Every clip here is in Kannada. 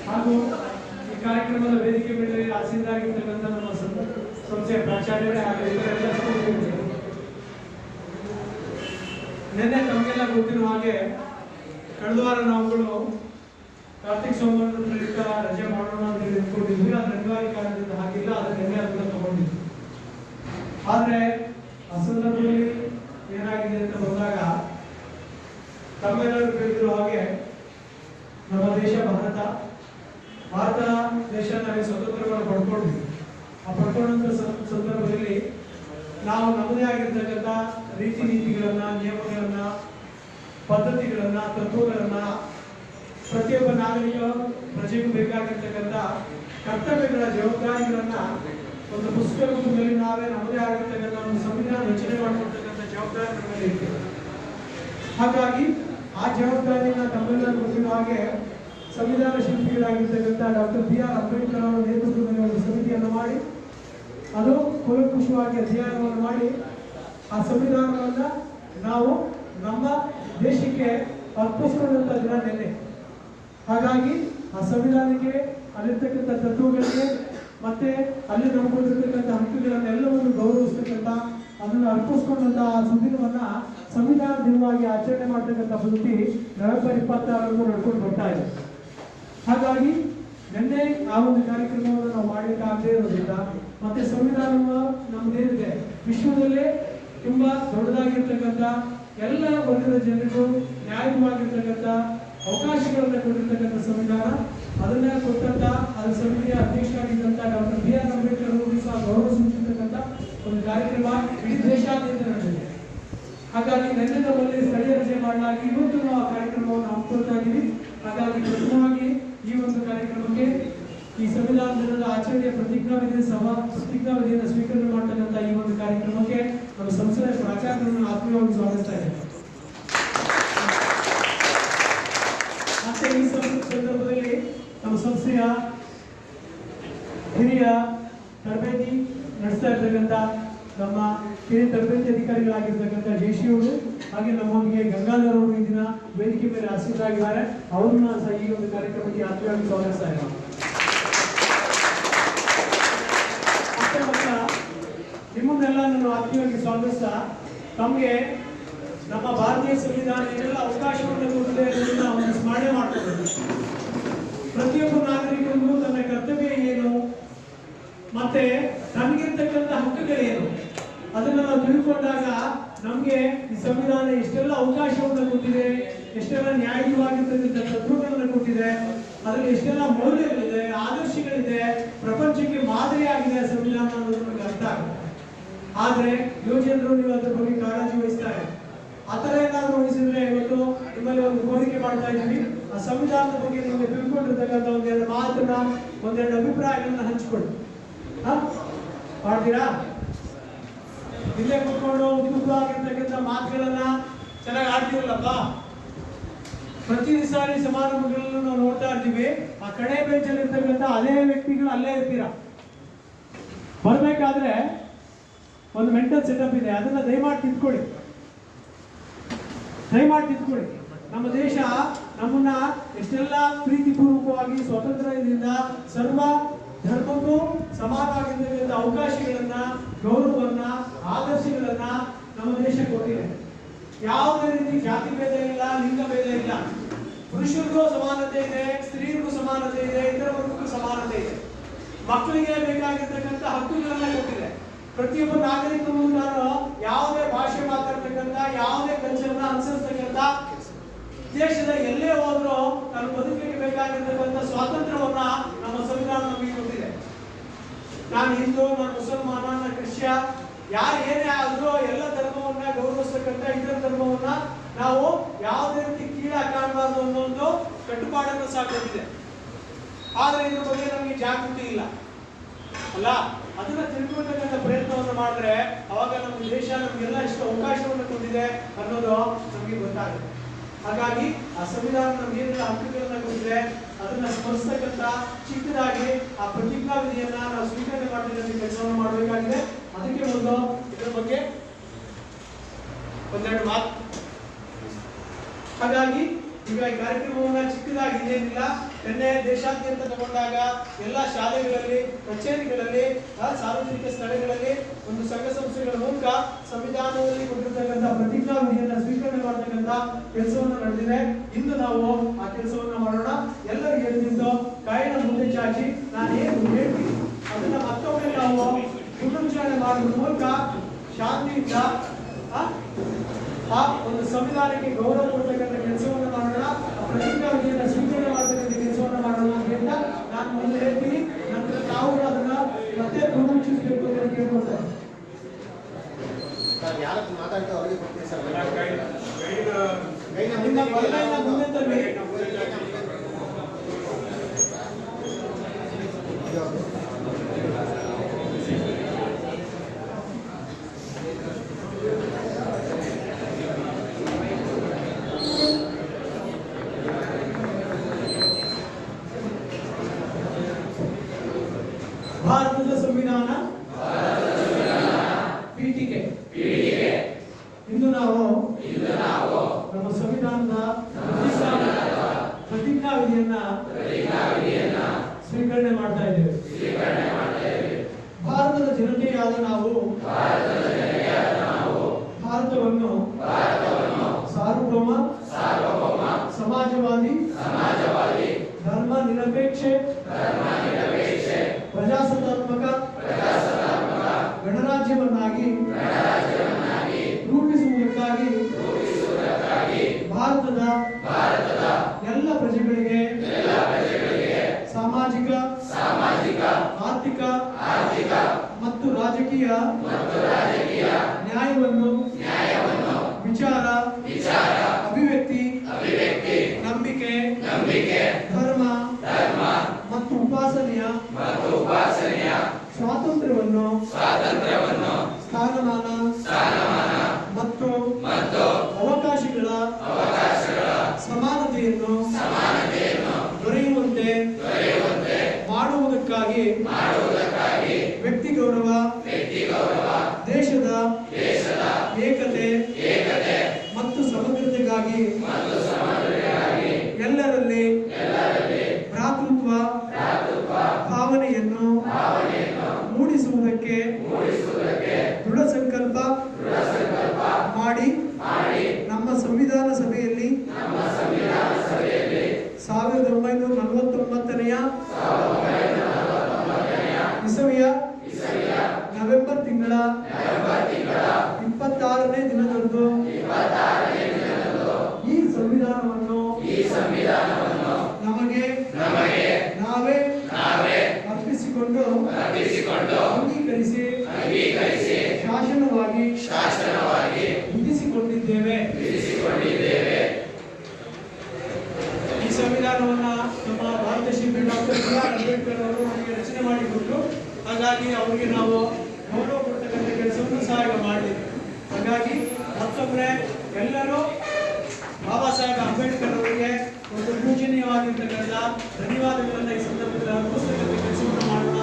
ಹಾಗೂ ಈ ಕಾರ್ಯಕ್ರಮದ ವೇದಿಕೆ ಮೇಲೆ ಆಸೀನರಾಗಿರ್ತಕ್ಕಂಥ ನಮ್ಮ ಸಂಸ್ಥೆಯ ಪ್ರಾಚಾರ್ಯರೇ ಹಾಗೂ ಇತರೆಲ್ಲ ಸ್ನೇಹಿತರು, ನಿನ್ನೆ ತಮಗೆಲ್ಲ ಗೊತ್ತಿರುವ ಹಾಗೆ ಕಳೆದ ವಾರ ನಾವುಗಳು ಕಾರ್ತಿಕ್ ಸೋಮವಾರದ ಪ್ರಯುಕ್ತ ರಜೆ ಮಾಡೋಣ ಅಂತ ಹೇಳಿ ಅಂದ್ಕೊಂಡಿದ್ವಿ. ಅದು ಅನಿವಾರ್ಯ ಕಾರಣದಿಂದ ಹಾಗಿಲ್ಲ, ಅದನ್ನ ನಿನ್ನೆ ಅದನ್ನ ತಗೊಂಡಿದ್ವಿ. ಆದರೆ ಆ ಸಂದರ್ಭದಲ್ಲಿ ಏನಾಗಿದೆ ಅಂತ ಬಂದಾಗ ತಮ್ಮೆಲ್ಲರೂ ತಿಳಿದಿರುವ ಹಾಗೆ ನಮ್ಮ ದೇಶ ಭಾರತ ದೇಶ ನಾವೇ ಸ್ವತಂತ್ರವನ್ನು ಪಡ್ಕೊಂಡ್ವಿ. ಆ ಪಡ್ಕೊಂಡಂಥ ಸಂದರ್ಭದಲ್ಲಿ ನಾವು ನಮ್ಮದೇ ಆಗಿರ್ತಕ್ಕಂಥ ರೀತಿ ನೀತಿಗಳನ್ನ, ನಿಯಮಗಳನ್ನ, ಪದ್ಧತಿಗಳನ್ನ, ತತ್ವಗಳನ್ನ, ಪ್ರತಿಯೊಬ್ಬ ನಾಗರಿಕ ಪ್ರಜೆಗೂ ಬೇಕಾಗಿರ್ತಕ್ಕಂಥ ಕರ್ತವ್ಯಗಳ ಜವಾಬ್ದಾರಿಗಳನ್ನ ಒಂದು ಪುಸ್ತಕ ರೂಪದಲ್ಲಿ ನಾವೇ ನಮ್ಮದೇ ಆಗಿರ್ತಕ್ಕಂಥ ಒಂದು ಸಂವಿಧಾನ ರಚನೆ ಮಾಡಿಕೊಡ್ತಕ್ಕಂಥ ಜವಾಬ್ದಾರಿ ನಮ್ಮ ಮೇಲೆ ಇರ್ತದೆ. ಹಾಗಾಗಿ ಆ ಜವಾಬ್ದಾರಿಯನ್ನ ತಮ್ಮೆಲ್ಲರೂ ಗೊತ್ತಿರುವ ಹಾಗೆ ಸಂವಿಧಾನ ಶಿಲ್ಪಿಗಳಾಗಿರ್ತಕ್ಕಂಥ ಡಾಕ್ಟರ್ BR ಅಂಬೇಡ್ಕರ್ ಅವರ ನೇತೃತ್ವದಲ್ಲಿ ಒಂದು ಸಮಿತಿಯನ್ನು ಮಾಡಿ ಅದು ಕೂಲಂಕುಷವಾಗಿ ಅಧ್ಯಯನವನ್ನು ಮಾಡಿ ಆ ಸಂವಿಧಾನವನ್ನ ನಾವು ನಮ್ಮ ದೇಶಕ್ಕೆ ಅರ್ಪಿಸಿಕೊಂಡಂತ ದಿನ ನೆನ್ನೆ. ಹಾಗಾಗಿ ಆ ಸಂವಿಧಾನಕ್ಕೆ ಅಲ್ಲಿರ್ತಕ್ಕಂಥ ತತ್ವಗಳಿಗೆ ಮತ್ತೆ ಅಲ್ಲಿ ನಮ್ಕೊಂಡಿರ್ತಕ್ಕಂಥ ಹಕ್ಕುಗಳನ್ನೆಲ್ಲವನ್ನು ಗೌರವಿಸ್ತಕ್ಕಂಥ ಅದನ್ನು ಅರ್ಪಿಸ್ಕೊಂಡಂತ ಆ ಸುದಿನವನ್ನ ಸಂವಿಧಾನ ದಿನವಾಗಿ ಆಚರಣೆ ಮಾಡ್ತಕ್ಕಂಥ ಪದ್ಧತಿ ನವೆಂಬರ್ 26ರಂದು ನಡ್ಕೊಂಡು ಬರ್ತಾ ಇದೆ. ಹಾಗಾಗಿ ನಿನ್ನೆ ಆ ಒಂದು ಕಾರ್ಯಕ್ರಮವನ್ನು ನಾವು ಮಾಡಲಿಕ್ಕಾಗದೇ ಇರೋದ್ರಿಂದ ಮತ್ತೆ ಸಂವಿಧಾನ ನಮ್ದೇನಿದೆ ವಿಶ್ವದಲ್ಲೇ ತುಂಬಾ ದೊಡ್ಡದಾಗಿರ್ತಕ್ಕಂಥ ಎಲ್ಲ ವರ್ಗದ ಜನರಿಗೂ ನ್ಯಾಯವಾಗಿರ್ತಕ್ಕಂಥ ಅವಕಾಶಗಳನ್ನು ಕೊಟ್ಟಿರ್ತಕ್ಕಂಥ ಸಂವಿಧಾನ, ಅದನ್ನ ಕೊಟ್ಟಂತ ಅದರ ಸಮಿತಿಯ ಅಧ್ಯಕ್ಷರಾಗಿದ್ದಂಥ ಡಾಕ್ಟರ್ BR ಅಂಬೇಡ್ಕರ್ ಅವರು ಸಹ ಗೌರವ ಸೂಚಿಸತಕ್ಕಂಥ ಒಂದು ಕಾರ್ಯಕ್ರಮ ಇಡೀ ದೇಶಾದ್ಯಂತ ನಡೆದಿದೆ. ಹಾಗಾಗಿ ನಿನ್ನೆ ನಮ್ಮಲ್ಲಿ ಸ್ಥಳೀಯ ರಜೆ ಮಾಡಲಾಗಿ ಇವತ್ತು ನಾವು ಆ ಕಾರ್ಯಕ್ರಮವನ್ನು ಹಮ್ಮಿಕೊಳ್ತಾ ಇದ್ದೀವಿ. ಹಾಗಾಗಿ ಪ್ರಥಮವಾಗಿ ಈ ಒಂದು ಕಾರ್ಯಕ್ರಮಕ್ಕೆ ಈ ಸಂವಿಧಾನ ದಿನದ ಆಚರಣೆಯ ಪ್ರತಿಜ್ಞಾವಿಧಿಯನ್ನು ಸ್ವೀಕರಣೆ ಮಾಡ್ತಕ್ಕಂಥ ಈ ಒಂದು ಕಾರ್ಯಕ್ರಮಕ್ಕೆ ನಮ್ಮ ಸಂಸ್ಥೆಯ ಪ್ರಾಚಾರ್ಯರನ್ನು ಆತ್ಮೀಯವಾಗಿ ಸ್ವಾಗತಿಸ್ತಾ ಇದ್ದೇವೆ. ಮತ್ತೆ ಈ ಸಂದರ್ಭದಲ್ಲಿ ನಮ್ಮ ಸಂಸ್ಥೆಯ ಹಿರಿಯ ತರಬೇತಿ ನಡೆಸ್ತಾ ಇರ್ತಕ್ಕಂಥ ನಮ್ಮ ಹಿರಿಯ ತರಬೇತಿ ಅಧಿಕಾರಿಗಳಾಗಿರ್ತಕ್ಕಂಥ ಜಯಶ್ರೀಯವರು ಹಾಗೆ ನಮ್ಮೊಂದಿಗೆ ಗಂಗಾಧರ್ ಅವರು ಈ ದಿನ ವೇದಿಕೆ ಮೇಲೆ ಆಸೀನರಾಗಿದ್ದಾರೆ. ಅವರನ್ನ ಸಹ ಈ ಒಂದು ಕಾರ್ಯಕ್ರಮಕ್ಕೆ ಆತ್ಮೀಯವಾಗಿ ಸ್ವಾಗತಿಸ್ತಾ ಇದ್ದಾರೆ. ನಿಮ್ಮನ್ನೆಲ್ಲ ನಾನು ಆತ್ಮೀಯವಾಗಿ ಸ್ವಾಗತಿಸ್ತಾ ತಮಗೆ ನಮ್ಮ ಭಾರತೀಯ ಸಂವಿಧಾನ ಏನೆಲ್ಲ ಅವಕಾಶವನ್ನು ಕೊಟ್ಟಿದೆ ಅನ್ನೋದನ್ನ ಒಂದು ಸ್ಮರಣೆ ಮಾಡ್ಕೋಬೇಕು. ಪ್ರತಿಯೊಬ್ಬ ನಾಗರಿಕರಿಗೂ ತನ್ನ ಕರ್ತವ್ಯ ಏನು ಮತ್ತೆ ತನಗಿರ್ತಕ್ಕಂಥ ಹಕ್ಕುಗಳೇನು ಅದನ್ನ ನಾವು ತಿಳ್ಕೊಂಡಾಗ ನಮ್ಗೆ ಈ ಸಂವಿಧಾನ ಎಷ್ಟೆಲ್ಲ ಅವಕಾಶವನ್ನು ಕೊಟ್ಟಿದೆ, ಎಷ್ಟೆಲ್ಲ ನ್ಯಾಯವಾಗಿರ್ತಕ್ಕಂಥ ತತ್ವಗಳನ್ನು ಕೊಟ್ಟಿದೆ, ಅದರಲ್ಲಿ ಎಷ್ಟೆಲ್ಲ ಮೌಲ್ಯಗಳಿದೆ, ಆದರ್ಶಗಳಿದೆ, ಪ್ರಪಂಚಕ್ಕೆ ಮಾದರಿಯಾಗಿದೆ ಸಂವಿಧಾನ ಅನ್ನೋದು ನಮಗೆ ಅರ್ಥ ಆಗುತ್ತೆ. ಆದ್ರೆ ಯುವಜನರು ನೀವು ಅದ್ರ ಬಗ್ಗೆ ಕಾಳಜಿ ವಹಿಸ್ತಾರೆ. ಆತರ ಏನಾದ್ರು ವಹಿಸಿದ್ರೆ ಇವತ್ತು ನಿಮ್ಮಲ್ಲಿ ಒಂದು ಕೋರಿಕೆ ಮಾಡ್ತಾ ಇದ್ದೀವಿ, ಆ ಸಂವಿಧಾನದ ಬಗ್ಗೆ ನಿಮಗೆ ತಿಳ್ಕೊಂಡಿರ್ತಕ್ಕಂಥ ಒಂದೆರಡು ಮಾತನ್ನ ಒಂದೆರಡು ಅಭಿಪ್ರಾಯಗಳನ್ನ ಹಂಚಿಕೊಳ್ಳಿ. ಮಾಡ್ತೀರಾ? ಇಲ್ಲೇ ಕುತ್ಕೊಂಡು ಉದ್ಭುತವಾಗಿರ್ತಕ್ಕಂಥ ಮಾತುಗಳನ್ನ ಚೆನ್ನಾಗಿ ಆಡ್ತೀವಲ್ಲಪ್ಪ. ಪ್ರತಿ ಸಾರಿ ಸಮಾರಂಭಗಳನ್ನು ನಾವು ನೋಡ್ತಾ ಇರ್ತೀವಿ, ಆ ಕಡೆ ಬೆಂಚಲ್ಲಿ ಇರ್ತಕ್ಕಂಥ ಅದೇ ವ್ಯಕ್ತಿಗಳು ಅಲ್ಲೇ ಇರ್ತೀರಾ. ಬರ್ಬೇಕಾದ್ರೆ ಒಂದು ಮೆಂಟಲ್ ಸೆಟಪ್ ಇದೆ, ಅದನ್ನ ದಯಮಾಡಿ ತಿದ್ಕೊಳ್ಳಿ. ನಮ್ಮ ದೇಶ ನಮ್ಮನ್ನ ಎಷ್ಟೆಲ್ಲ ಪ್ರೀತಿಪೂರ್ವಕವಾಗಿ ಸ್ವಾತಂತ್ರ್ಯದಿಂದ ಸರ್ವ ಧರ್ಮಕ್ಕೂ ಸಮಾನವಾಗಿರ್ತಕ್ಕಂಥ ಅವಕಾಶಗಳನ್ನ, ಗೌರವವನ್ನ, ಆದರ್ಶಗಳನ್ನ ನಮ್ಮ ದೇಶ ಕೊಟ್ಟಿದೆ. ಯಾವುದೇ ರೀತಿ ಜಾತಿ ಭೇದ ಇಲ್ಲ, ಲಿಂಗ ಭೇದ ಇಲ್ಲ. ಪುರುಷರಿಗೂ ಸಮಾನತೆ ಇದೆ, ಸ್ತ್ರೀಯರಿಗೂ ಸಮಾನತೆ ಇದೆ, ಇತರ ವರ್ಗಕ್ಕೂ ಸಮಾನತೆ ಇದೆ. ಮಕ್ಕಳಿಗೆ ಬೇಕಾಗಿರ್ತಕ್ಕಂಥ ಹಕ್ಕುಗಳನ್ನ ಕೊಟ್ಟಿದೆ. ಪ್ರತಿಯೊಬ್ಬ ನಾಗರಿಕರು ನಾನು ಯಾವುದೇ ಭಾಷೆ ಮಾತಾಡ್ತಕ್ಕಂಥ, ಯಾವುದೇ ಕಲ್ಚರ್ನ ಅನುಸರಿಸ್ತಕ್ಕಂಥ, ದೇಶದ ಎಲ್ಲೇ ಹೋದ್ರೂ ನಾನು ಬದುಕಿಗೆ ಬೇಕಾಗಿರ್ತಕ್ಕಂಥ ಸ್ವಾತಂತ್ರ್ಯವನ್ನ ನಮ್ಮ ಸಂವಿಧಾನ ನಮಗೆ ಕೊಟ್ಟಿದೆ. ನಾನು ಹಿಂದೂ, ನಾನು ಮುಸಲ್ಮಾನ, ನಾನು ಕ್ರಿಶ್ಚಿಯ, ಯಾರು ಏನೇ ಆದ್ರೂ ಎಲ್ಲ ಧರ್ಮವನ್ನ ಗೌರವಿಸ್ತಕ್ಕಂಥ, ಇತರ ಧರ್ಮವನ್ನ ನಾವು ಯಾವುದೇ ರೀತಿ ಕೀಳಾಗಿ ಕಾಣಬಾರ್ದು ಅನ್ನೋ ಒಂದು ಕಟ್ಟುಪಾಡನ್ನು ಸಹ ಕೊಟ್ಟಿದೆ. ಆದ್ರೆ ಇದ್ರ ಬಗ್ಗೆ ನಮಗೆ ಜಾಗೃತಿ ಇಲ್ಲ ಅಲ್ಲ. ಅದನ್ನ ತಿಳ್ಕೊಳ್ತಕ್ಕಂಥ ಪ್ರಯತ್ನವನ್ನು ಮಾಡಿದ್ರೆ ಅವಾಗ ನಮ್ಮ ದೇಶ ನಮಗೆಲ್ಲ ಎಷ್ಟು ಅವಕಾಶವನ್ನು ಕೊಟ್ಟಿದೆ ಅನ್ನೋದು ನಮಗೆ ಗೊತ್ತಾಗುತ್ತೆ. ಹಾಗಾಗಿ ಆ ಸಂವಿಧಾನ ನಮ್ಗೆ ಏನೆಲ್ಲ ಹಕ್ಕುಗಳನ್ನ ಕೊಟ್ಟಿದೆ ಅದನ್ನ ಸ್ಮರಿಸ್ತಕ್ಕಂಥ ಚಿಕ್ಕದಾಗಿ ಆ ಪ್ರತಿಜ್ಞಾವಿಧಿಯನ್ನ ನಾವು ಸ್ವೀಕರಣೆ ಮಾಡತಕ್ಕಂಥ ಕೆಲಸವನ್ನು ಮಾಡಬೇಕಾಗಿದೆ. ಅದಕ್ಕೆ ಒಂದು ಇದರ ಬಗ್ಗೆ ಒಂದೆರಡು ಮಾತು. ಹಾಗಾಗಿ ಈಗ ಈ ಕಾರ್ಯಕ್ರಮವನ್ನ ಚಿಕ್ಕದಾಗಿ ಇದೇನಿಲ್ಲ ನಿನ್ನೆ ದೇಶಾದ್ಯಂತ ತಗೊಂಡಾಗ ಎಲ್ಲ ಶಾಲೆಗಳಲ್ಲಿ, ಕಚೇರಿಗಳಲ್ಲಿ, ಸಾರ್ವಜನಿಕ ಸ್ಥಳಗಳಲ್ಲಿ ಒಂದು ಸಂಘ ಸಂಸ್ಥೆಗಳ ಮೂಲಕ ಸಂವಿಧಾನದಲ್ಲಿ ಕೊಟ್ಟಿರ್ತಕ್ಕಂಥ ಪ್ರತಿಜ್ಞಾವಿಧಿಯನ್ನು ಸ್ವೀಕರಣೆ ಮಾಡತಕ್ಕಂಥ ಕೆಲಸವನ್ನು ನಡೆದಿದೆ. ಇಂದು ನಾವು ಆ ಕೆಲಸವನ್ನು ಮಾಡೋಣ. ಎಲ್ಲರೂ ಎದ್ದಿದ್ದು ಕೈನ ಮುಂದೆ ಚಾಚಿ ನಾನು ಏನು ಹೇಳ್ತೀನಿ ಅದನ್ನ ಮತ್ತೊಮ್ಮೆ ನಾವು ಪುನರುಚ್ಚಾರಣೆ ಮಾಡುವ ಮೂಲಕ ಶಾಂತಿಯಿಂದ ಆ ಒಂದು ಸಂವಿಧಾನಕ್ಕೆ ಗೌರವ ಕೊಡ್ತಕ್ಕಂಥ ಕೆಲಸವನ್ನು ಮಾಡೋಣ. ಪ್ರತಿಜ್ಞಾವಿಧಿಯನ್ನು ಸ್ವೀಕರಣೆ ಮಾಡತಕ್ಕಂಥ ಕೆಲಸವನ್ನು ಮಾಡೋಣ ಅಂತ ನಾನು ಮೊದಲು ಹೇಳ್ತೀನಿ. ನಂತರ ನಾವು ಅದನ್ನ ಮತ್ತೆ ಪುನರುಚ್ಚರಿಸಬೇಕು ಅಂತ ಕೇಳ್ಕೊಳ್ತಾರೆ. ನಿಮ್ಮ ಬಲಗೈನ ಮುಂದೆ ತರಲಿ. ಭಾರತದ ಸಂವಿಧಾನ ಪೀಠಿಕೆ. ಇಂದು ನಾವು ನಮ್ಮ ಸಂವಿಧಾನದ ಪ್ರತಿಜ್ಞಾವಿಧಿಯನ್ನ ಸ್ವೀಕರಣೆ ಮಾಡ್ತಾ ಇದ್ದೇವೆ. ಭಾರತದ ಜನತೆಯಾದ ನಾವು ಭಾರತವನ್ನು ಸಾರ್ವಭೌಮ, ಸಮಾಜವಾದಿ, ಧರ್ಮ ನಿರಪೇಕ್ಷ, ಪ್ರಜಾಸತ್ತಾತ್ಮಕ ಗಣರಾಜ್ಯವನ್ನಾಗಿ ರೂಪಿಸುವುದಕ್ಕಾಗಿ ಭಾರತದ ಎಲ್ಲ ಪ್ರಜೆಗಳಿಗೆ ಸಾಮಾಜಿಕ, ಆರ್ಥಿಕ ಮತ್ತು ರಾಜಕೀಯ ನ್ಯಾಯವನ್ನು ವಿಚಾರ, ಅಭಿವ್ಯಕ್ತಿ, ನಂಬಿಕೆ, ಧರ್ಮ ಮತ್ತು ಉಪಾಸನೆಯ ಸ್ವಾತಂತ್ರ್ಯವನ್ನು, ಸ್ಥಾನಮಾನ ಮತ್ತು ಅವಕಾಶಗಳ ಸಮಾನತೆಯನ್ನು ದೊರೆಯುವಂತೆ ಮಾಡುವುದಕ್ಕಾಗಿ ವ್ಯಕ್ತಿ ಗೌರವ, ದೇಶದ ಏಕತೆ ಮತ್ತು ಸಮಗ್ರತೆಗಾಗಿ ಎಲ್ಲರಲ್ಲಿ ಭ್ರಾತೃತ್ವ ಭಾವನೆಯನ್ನು ಮೂಡಿಸುವುದಕ್ಕೆ ದೃಢ ಸಂಕಲ್ಪ ಮಾಡಿ ನಮ್ಮ ಸಂವಿಧಾನ ಸಭೆಯಲ್ಲಿ 1949ನೇ ಇಸವಿಯ ನವೆಂಬರ್ ತಿಂಗಳ 26ನೇ ದಿನದಂದು ಈ ಸಂವಿಧಾನವನ್ನು ನಮಗೆ ನಾವೇ ಅರ್ಪಿಸಿಕೊಂಡು ಅಂಗೀಕರಿಸಿ ಶಾಸನವಾಗಿ ವಿಧಿಸಿಕೊಂಡಿದ್ದೇವೆ. ಈ ಸಂವಿಧಾನವನ್ನ ನಮ್ಮ ಭಾರತ ಶಿಲ್ಪಿ ಡಾಕ್ಟರ್ ಬಿ.ಆರ್. ಅಂಬೇಡ್ಕರ್ ಅವರು ನಮಗೆ ರಚನೆ ಮಾಡಿಕೊಟ್ರು. ಹಾಗಾಗಿ ಅವರಿಗೆ ನಾವು ಗೌರವ ಕೊಡ್ತಕ್ಕಂಥ ಕೆಲಸವನ್ನು ಸಹ ಈಗ ಮಾಡಿದ್ವಿ. ಹಾಗಾಗಿ ಮತ್ತೊಮ್ಮೆ ಎಲ್ಲರೂ ಬಾಬಾ ಸಾಹೇಬ್ ಅಂಬೇಡ್ಕರ್ ಅವರಿಗೆ ಒಂದು ಪೂಜನೀಯವಾಗಿರ್ತಕ್ಕಂಥ ಧನ್ಯವಾದಗಳನ್ನು ಈ ಸಂದರ್ಭದಲ್ಲಿ ಅರ್ಪಿಸ್ತಕ್ಕಂಥ ಕೆಲಸವನ್ನು ಮಾಡೋಣ.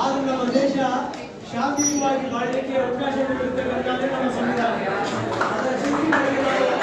ಆದ್ರೆ ನಮ್ಮ ದೇಶ ಶಾಂತಿಯುತವಾಗಿ ಬಾಳಲಿಕ್ಕೆ ಅವಕಾಶ ನೀಡಿರ್ತಕ್ಕಂಥದ್ದೇ ನಮ್ಮ ಸಂವಿಧಾನ. ಅದರ ಶಿಸ್ತಿನಲ್ಲಿ ನಾವು